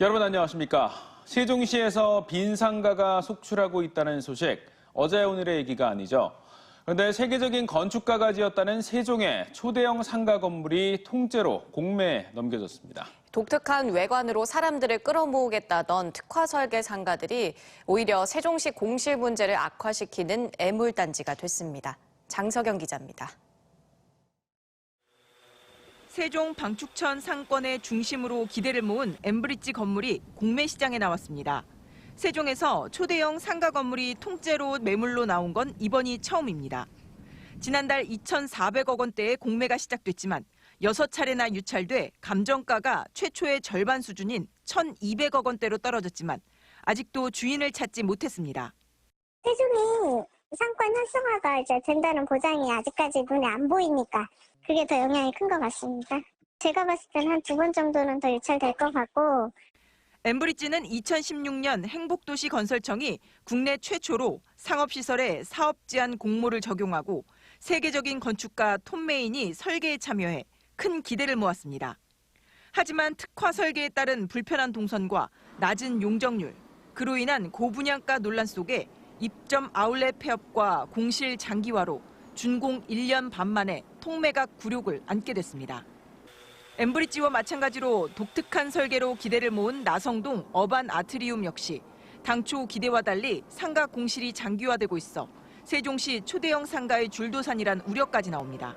여러분 안녕하십니까? 세종시에서 빈 상가가 속출하고 있다는 소식, 어제 오늘의 얘기가 아니죠. 그런데 세계적인 건축가가 지었다는 세종의 초대형 상가 건물이 통째로 공매에 넘겨졌습니다. 독특한 외관으로 사람들을 끌어모으겠다던 특화 설계 상가들이 오히려 세종시 공실 문제를 악화시키는 애물단지가 됐습니다. 장석영 기자입니다. 세종 방축천 상권의 중심으로 기대를 모은 엠브리지 건물이 공매 시장에 나왔습니다. 세종에서 초대형 상가 건물이 통째로 매물로 나온 건 이번이 처음입니다. 지난달 2,400억 원대의 공매가 시작됐지만 6차례나 유찰돼 감정가가 최초의 절반 수준인 1,200억 원대로 떨어졌지만 아직도 주인을 찾지 못했습니다. 세종이 상권 활성화가 이제 된다는 보장이 아직까지 눈에 안 보이니까 그게 더 영향이 큰 것 같습니다. 제가 봤을 땐 한 2번 정도는 더 유찰될 것 같고. 엠브리지는 2016년 행복도시건설청이 국내 최초로 상업시설에 사업제한 공모를 적용하고 세계적인 건축가 톰 메인이 설계에 참여해 큰 기대를 모았습니다. 하지만 특화 설계에 따른 불편한 동선과 낮은 용적률, 그로 인한 고분양가 논란 속에 입점 아울렛 폐업과 공실 장기화로 준공 1년 반 만에 통매각 굴욕을 안게 됐습니다. 엠브리지와 마찬가지로 독특한 설계로 기대를 모은 나성동 어반 아트리움 역시 당초 기대와 달리 상가 공실이 장기화되고 있어 세종시 초대형 상가의 줄도산이란 우려까지 나옵니다.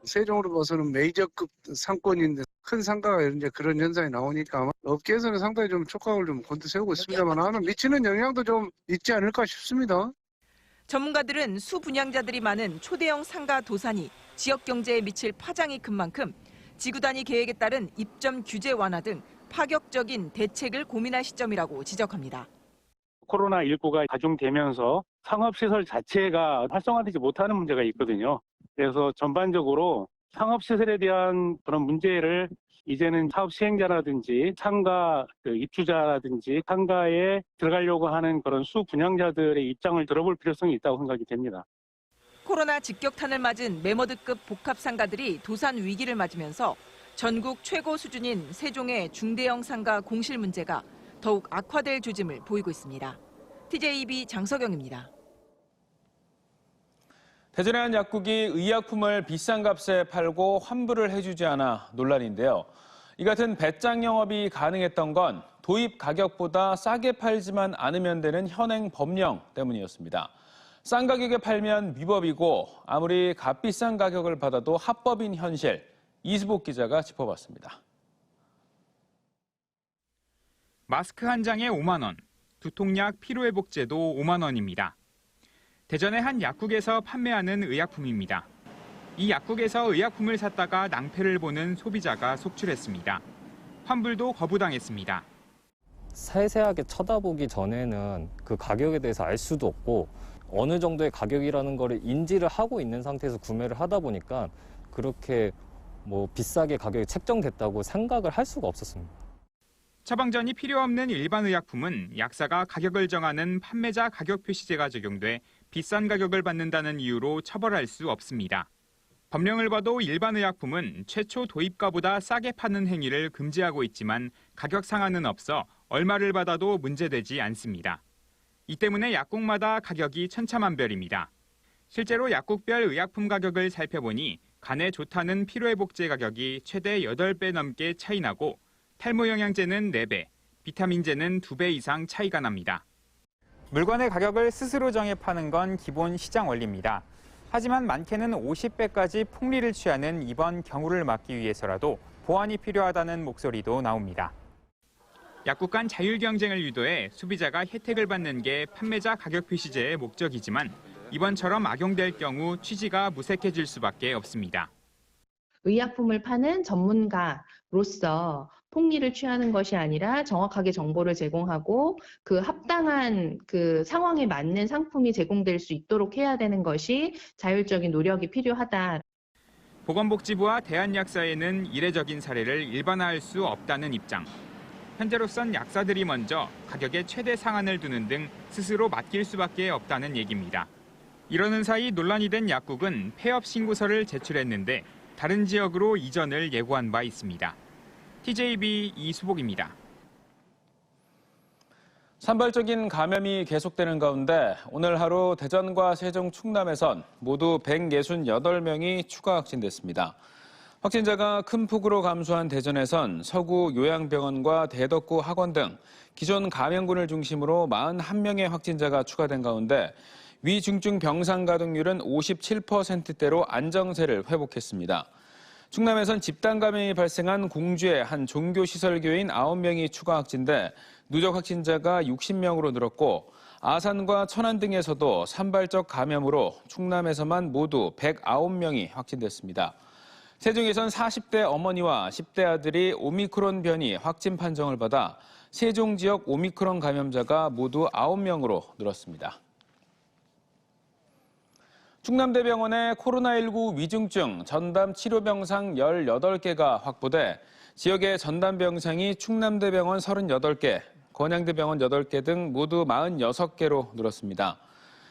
세종으로 봐서는 메이저급 상권인데 큰 상가가 이제 그런 현상이 나오니까 업계에서는 상당히 좀 촉각을 좀 곤두세우고 있습니다만 하는 미치는 영향도 좀 있지 않을까 싶습니다. 전문가들은 수분양자들이 많은 초대형 상가 도산이 지역 경제에 미칠 파장이 큰 만큼 지구 단위 계획에 따른 입점 규제 완화 등 파격적인 대책을 고민할 시점이라고 지적합니다. 코로나19가 가중되면서 상업시설 자체가 활성화되지 못하는 문제가 있거든요. 그래서 전반적으로 상업시설에 대한 그런 문제를 이제는 사업 시행자라든지 상가 입주자라든지 상가에 들어가려고 하는 그런 수분양자들의 입장을 들어볼 필요성이 있다고 생각이 됩니다. 코로나 직격탄을 맞은 매머드급 복합 상가들이 도산 위기를 맞으면서 전국 최고 수준인 세종의 중대형 상가 공실 문제가 더욱 악화될 조짐을 보이고 있습니다. TJB 장석영입니다. 대전의 한 약국이 의약품을 비싼 값에 팔고 환불을 해주지 않아 논란인데요. 이 같은 배짱 영업이 가능했던 건 도입 가격보다 싸게 팔지만 않으면 되는 현행 법령 때문이었습니다. 싼 가격에 팔면 위법이고 아무리 값비싼 가격을 받아도 합법인 현실, 이수복 기자가 짚어봤습니다. 마스크 한 장에 5만 원, 두통약 피로회복제도 5만 원입니다. 대전의 한 약국에서 판매하는 의약품입니다. 이 약국에서 의약품을 샀다가 낭패를 보는 소비자가 속출했습니다. 환불도 거부당했습니다. 세세하게 쳐다보기 전에는 그 가격에 대해서 알 수도 없고 어느 정도의 가격이라는 거를 인지를 하고 있는 상태에서 구매를 하다 보니까 그렇게 비싸게 가격이 책정됐다고 생각을 할 수가 없었습니다. 처방전이 필요 없는 일반 의약품은 약사가 가격을 정하는 판매자 가격 표시제가 적용돼 비싼 가격을 받는다는 이유로 처벌할 수 없습니다. 법령을 봐도 일반 의약품은 최초 도입가보다 싸게 파는 행위를 금지하고 있지만 가격 상한은 없어 얼마를 받아도 문제되지 않습니다. 이 때문에 약국마다 가격이 천차만별입니다. 실제로 약국별 의약품 가격을 살펴보니 간에 좋다는 피로회복제 가격이 최대 8배 넘게 차이 나고 탈모영양제는 4배, 비타민제는 2배 이상 차이가 납니다. 물건의 가격을 스스로 정해 파는 건 기본 시장 원리입니다. 하지만 많게는 50배까지 폭리를 취하는 이번 경우를 막기 위해서라도 보완이 필요하다는 목소리도 나옵니다. 약국 간 자율 경쟁을 유도해 소비자가 혜택을 받는 게 판매자 가격 표시제의 목적이지만 이번처럼 악용될 경우 취지가 무색해질 수밖에 없습니다. 의약품을 파는 전문가로서 폭리를 취하는 것이 아니라 정확하게 정보를 제공하고 그 합당한 그 상황에 맞는 상품이 제공될 수 있도록 해야 되는 것이 자율적인 노력이 필요하다. 보건복지부와 대한약사회는 이례적인 사례를 일반화할 수 없다는 입장. 현재로선 약사들이 먼저 가격에 최대 상한을 두는 등 스스로 맡길 수밖에 없다는 얘기입니다. 이러는 사이 논란이 된 약국은 폐업 신고서를 제출했는데 다른 지역으로 이전을 예고한 바 있습니다. TJB 이수복입니다. 산발적인 감염이 계속되는 가운데 오늘 하루 대전과 세종, 충남에선 모두 168명이 추가 확진됐습니다. 확진자가 큰 폭으로 감소한 대전에선 서구 요양병원과 대덕구 학원 등 기존 감염군을 중심으로 41명의 확진자가 추가된 가운데 위중증 병상 가동률은 57%대로 안정세를 회복했습니다. 충남에선 집단 감염이 발생한 공주의 한 종교시설교인 9명이 추가 확진돼 누적 확진자가 60명으로 늘었고 아산과 천안 등에서도 산발적 감염으로 충남에서만 모두 109명이 확진됐습니다. 세종에선 40대 어머니와 10대 아들이 오미크론 변이 확진 판정을 받아 세종 지역 오미크론 감염자가 모두 9명으로 늘었습니다. 충남대병원에 코로나19 위중증 전담 치료병상 18개가 확보돼 지역의 전담 병상이 충남대병원 38개, 건양대병원 8개 등 모두 46개로 늘었습니다.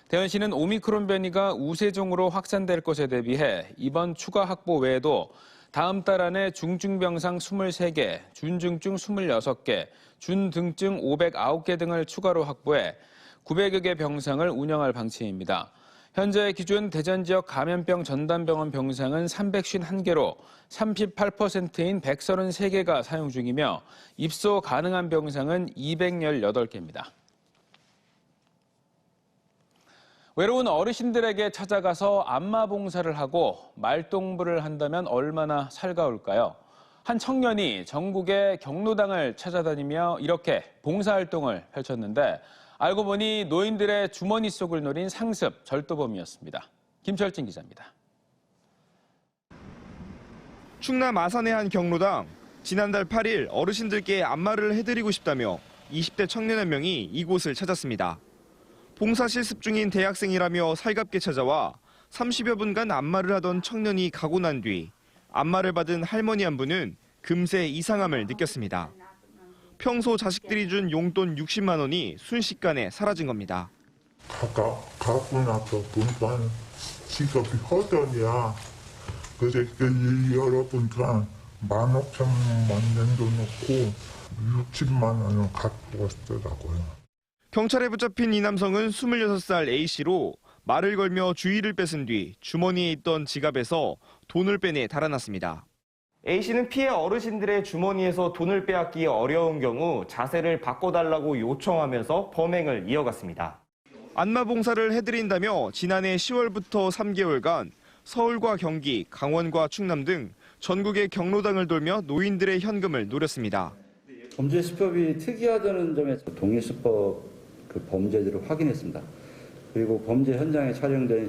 대전시는 오미크론 변이가 우세종으로 확산될 것에 대비해 이번 추가 확보 외에도 다음 달 안에 중증병상 23개, 준중증 26개, 준등증 509개 등을 추가로 확보해 900여 개 병상을 운영할 방침입니다. 현재 기준 대전 지역 감염병 전담병원 병상은 351개로 38%인 133개가 사용 중이며 입소 가능한 병상은 218개입니다. 외로운 어르신들에게 찾아가서 안마 봉사를 하고 말동무를 한다면 얼마나 살가울까요? 한 청년이 전국의 경로당을 찾아다니며 이렇게 봉사활동을 펼쳤는데 알고 보니 노인들의 주머니 속을 노린 상습 절도범이었습니다. 김철진 기자입니다. 충남 아산의 한 경로당. 지난달 8일 어르신들께 안마를 해드리고 싶다며 20대 청년 한 명이 이곳을 찾았습니다. 봉사 실습 중인 대학생이라며 살갑게 찾아와 30여 분간 안마를 하던 청년이 가고 난 뒤 안마를 받은 할머니 한 분은 금세 이상함을 느꼈습니다. 평소 자식들이 준 용돈 60만 원이 순식간에 사라진 겁니다. 가고 나서 보니까 지갑이 허전이야. 그래서 여러분들 15,000원만 남겨놓고 60만 원을 갖고 왔더라고요. 경찰에 붙잡힌 이 남성은 26살 A씨로 말을 걸며 주의를 뺏은 뒤 주머니에 있던 지갑에서 돈을 빼내 달아났습니다. A씨는 피해 어르신들의 주머니에서 돈을 빼앗기 어려운 경우 자세를 바꿔달라고 요청하면서 범행을 이어갔습니다. 안마 봉사를 해드린다며 지난해 10월부터 3개월간 서울과 경기, 강원과 충남 등 전국의 경로당을 돌며 노인들의 현금을 노렸습니다. 범죄 수법이 특이하다는 점에서 동일수법 범죄들을 확인했습니다. 그리고 범죄 현장에 촬영된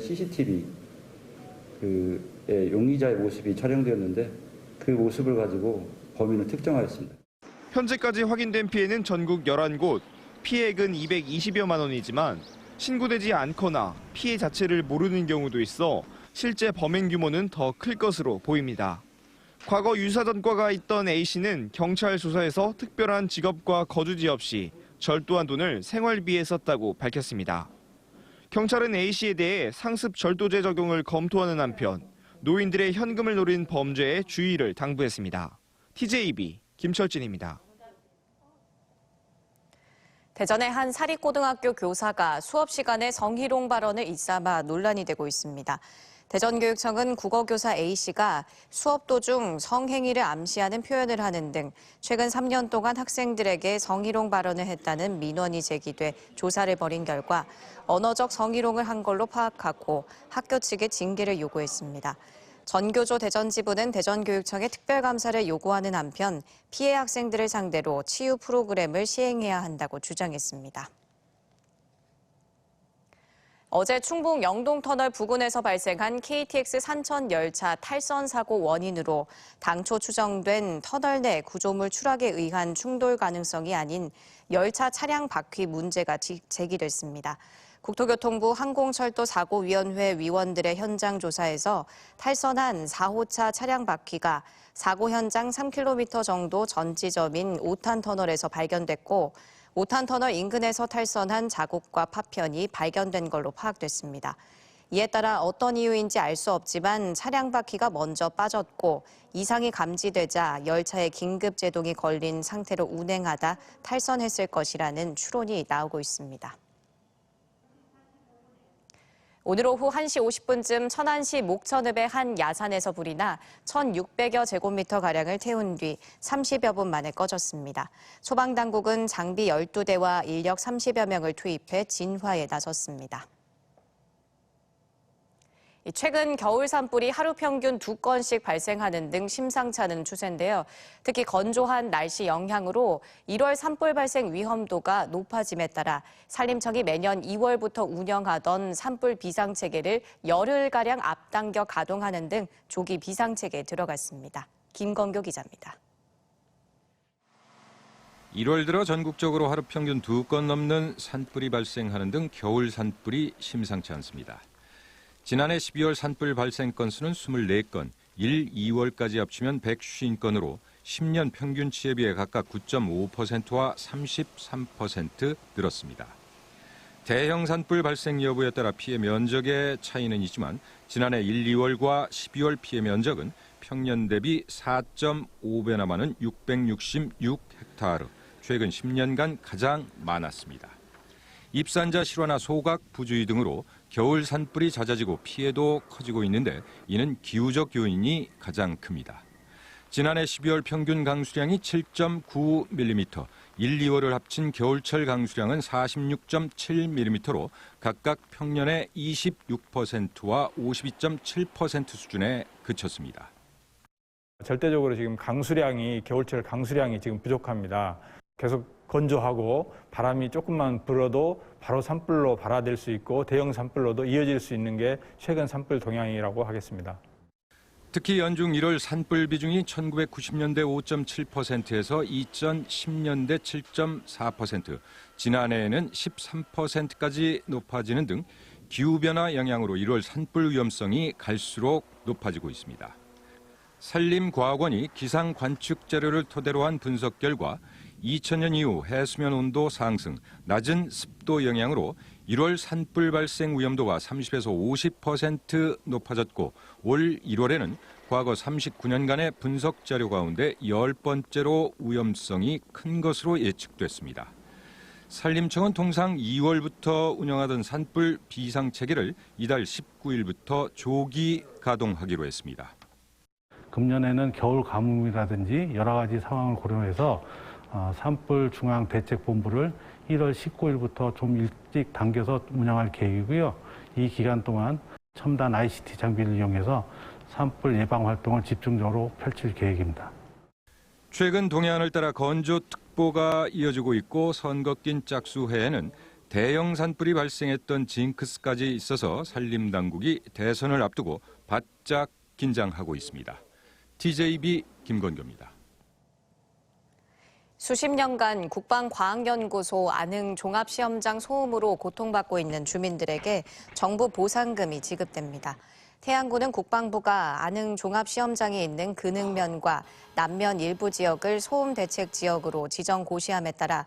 CCTV의 용의자의 모습이 촬영되었는데 그 모습을 가지고 범인을 특정하였습니다. 현재까지 확인된 피해는 전국 11곳, 피해액은 220여만 원이지만 신고되지 않거나 피해 자체를 모르는 경우도 있어 실제 범행 규모는 더 클 것으로 보입니다. 과거 유사 전과가 있던 A씨는 경찰 조사에서 특별한 직업과 거주지 없이 절도한 돈을 생활비에 썼다고 밝혔습니다. 경찰은 A씨에 대해 상습 절도죄 적용을 검토하는 한편 노인들의 현금을 노린 범죄에 주의를 당부했습니다. TJB 김철진입니다. 대전의 한 사립고등학교 교사가 수업 시간에 성희롱 발언을 일삼아 논란이 되고 있습니다. 대전교육청은 국어교사 A씨가 수업 도중 성행위를 암시하는 표현을 하는 등 최근 3년 동안 학생들에게 성희롱 발언을 했다는 민원이 제기돼 조사를 벌인 결과 언어적 성희롱을 한 걸로 파악하고 학교 측에 징계를 요구했습니다. 전교조 대전지부는 대전교육청에 특별감사를 요구하는 한편 피해 학생들을 상대로 치유 프로그램을 시행해야 한다고 주장했습니다. 어제 충북 영동터널 부근에서 발생한 KTX 산천 열차 탈선 사고 원인으로 당초 추정된 터널 내 구조물 추락에 의한 충돌 가능성이 아닌 열차 차량 바퀴 문제가 제기됐습니다. 국토교통부 항공철도사고위원회 위원들의 현장 조사에서 탈선한 4호차 차량 바퀴가 사고 현장 3km 정도 전 지점인 5탄 터널에서 발견됐고 5탄 터널 인근에서 탈선한 자국과 파편이 발견된 걸로 파악됐습니다. 이에 따라 어떤 이유인지 알 수 없지만 차량 바퀴가 먼저 빠졌고 이상이 감지되자 열차에 긴급 제동이 걸린 상태로 운행하다 탈선했을 것이라는 추론이 나오고 있습니다. 오늘 오후 1시 50분쯤 천안시 목천읍의 한 야산에서 불이 나 1,600여 제곱미터가량을 태운 뒤 30여 분 만에 꺼졌습니다. 소방당국은 장비 12대와 인력 30여 명을 투입해 진화에 나섰습니다. 최근 겨울 산불이 하루 평균 2건씩 발생하는 등 심상치 않은 추세인데요. 특히 건조한 날씨 영향으로 1월 산불 발생 위험도가 높아짐에 따라 산림청이 매년 2월부터 운영하던 산불 비상체계를 열흘가량 앞당겨 가동하는 등 조기 비상체계에 들어갔습니다. 김건교 기자입니다. 1월 들어 전국적으로 하루 평균 2건 넘는 산불이 발생하는 등 겨울 산불이 심상치 않습니다. 지난해 12월 산불 발생 건수는 24건, 1, 2월까지 합치면 150건으로 10년 평균치에 비해 각각 9.5%와 33% 늘었습니다. 대형 산불 발생 여부에 따라 피해 면적의 차이는 있지만 지난해 1, 2월과 12월 피해 면적은 평년 대비 4.5배나 많은 666헥타르, 최근 10년간 가장 많았습니다. 입산자 실화나 소각, 부주의 등으로 겨울 산불이 잦아지고 피해도 커지고 있는데 이는 기후적 요인이 가장 큽니다. 지난해 12월 평균 강수량이 7.9mm, 1, 2월을 합친 겨울철 강수량은 46.7mm로 각각 평년의 26%와 52.7% 수준에 그쳤습니다. 절대적으로 지금 강수량이 겨울철 강수량이 지금 부족합니다. 계속 건조하고 바람이 조금만 불어도 바로 산불로 발화될 수 있고 대형 산불로도 이어질 수 있는 게 최근 산불 동향이라고 하겠습니다. 특히 연중 1월 산불 비중이 1990년대 5.7%에서 2010년대 7.4%, 지난해에는 13%까지 높아지는 등 기후변화 영향으로 1월 산불 위험성이 갈수록 높아지고 있습니다. 산림과학원이 기상 관측 자료를 토대로 한 분석 결과 2000년 이후 해수면 온도 상승, 낮은 습도 영향으로 1월 산불 발생 위험도가 30에서 50% 높아졌고 올 1월에는 과거 39년간의 분석 자료 가운데 10번째로 위험성이 큰 것으로 예측됐습니다. 산림청은 통상 2월부터 운영하던 산불 비상체계를 이달 19일부터 조기 가동하기로 했습니다. 금년에는 겨울 가뭄이라든지 여러 가지 상황을 고려해서 산불 중앙 대책본부를 1월 19일부터 좀 일찍 당겨서 운영할 계획이고요. 이 기간 동안 첨단 ICT 장비를 이용해서 산불 예방 활동을 집중적으로 펼칠 계획입니다. 최근 동해안을 따라 건조특보가 이어지고 있고 선거 낀 짝수해에는 대형 산불이 발생했던 징크스까지 있어서 산림당국이 대선을 앞두고 바짝 긴장하고 있습니다. TJB 김건교입니다. 수십 년간 국방과학연구소 안흥 종합시험장 소음으로 고통받고 있는 주민들에게 정부 보상금이 지급됩니다. 태안군은 국방부가 안흥 종합시험장이 있는 근흥면과 남면 일부 지역을 소음 대책 지역으로 지정 고시함에 따라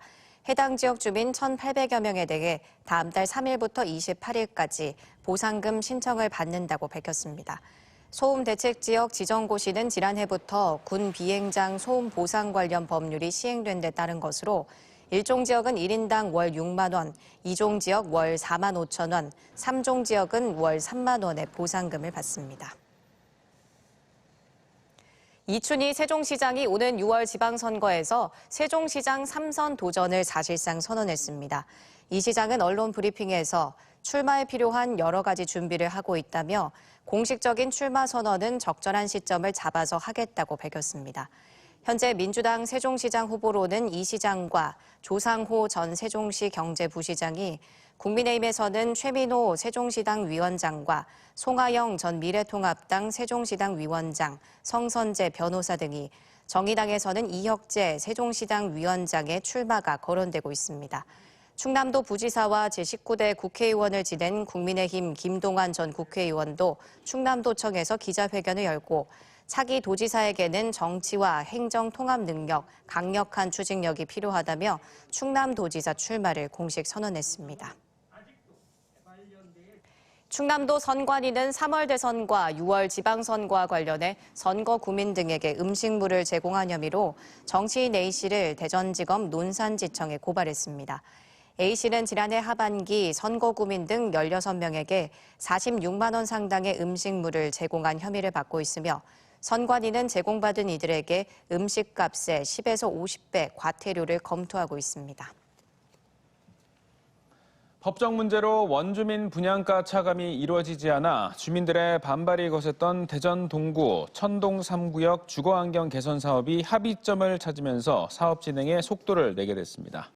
해당 지역 주민 1,800여 명에 대해 다음 달 3일부터 28일까지 보상금 신청을 받는다고 밝혔습니다. 소음 대책 지역 지정 고시는 지난해부터 군 비행장 소음 보상 관련 법률이 시행된 데 따른 것으로 1종 지역은 1인당 월 6만 원, 2종 지역 월 4만 5천 원, 3종 지역은 월 3만 원의 보상금을 받습니다. 이춘희 세종시장이 오는 6월 지방선거에서 세종시장 3선 도전을 사실상 선언했습니다. 이 시장은 언론 브리핑에서 출마에 필요한 여러 가지 준비를 하고 있다며 공식적인 출마 선언은 적절한 시점을 잡아서 하겠다고 밝혔습니다. 현재 민주당 세종시장 후보로는 이 시장과 조상호 전 세종시 경제부시장이, 국민의힘에서는 최민호 세종시당 위원장과 송하영 전 미래통합당 세종시당 위원장, 성선재 변호사 등이, 정의당에서는 이혁재 세종시당 위원장의 출마가 거론되고 있습니다. 충남도 부지사와 제19대 국회의원을 지낸 국민의힘 김동완 전 국회의원도 충남도청에서 기자회견을 열고 차기 도지사에게는 정치와 행정 통합 능력, 강력한 추진력이 필요하다며 충남도지사 출마를 공식 선언했습니다. 충남도 선관위는 3월 대선과 6월 지방선거와 관련해 선거 구민 등에게 음식물을 제공한 혐의로 정치인 A씨를 대전지검 논산지청에 고발했습니다. A씨는 지난해 하반기 선거 구민 등 16명에게 46만 원 상당의 음식물을 제공한 혐의를 받고 있으며 선관위는 제공받은 이들에게 음식값의 10에서 50배 과태료를 검토하고 있습니다. 법적 문제로 원주민 분양가 차감이 이루어지지 않아 주민들의 반발이 거셌던 대전 동구 천동 3구역 주거환경 개선 사업이 합의점을 찾으면서 사업 진행에 속도를 내게 됐습니다.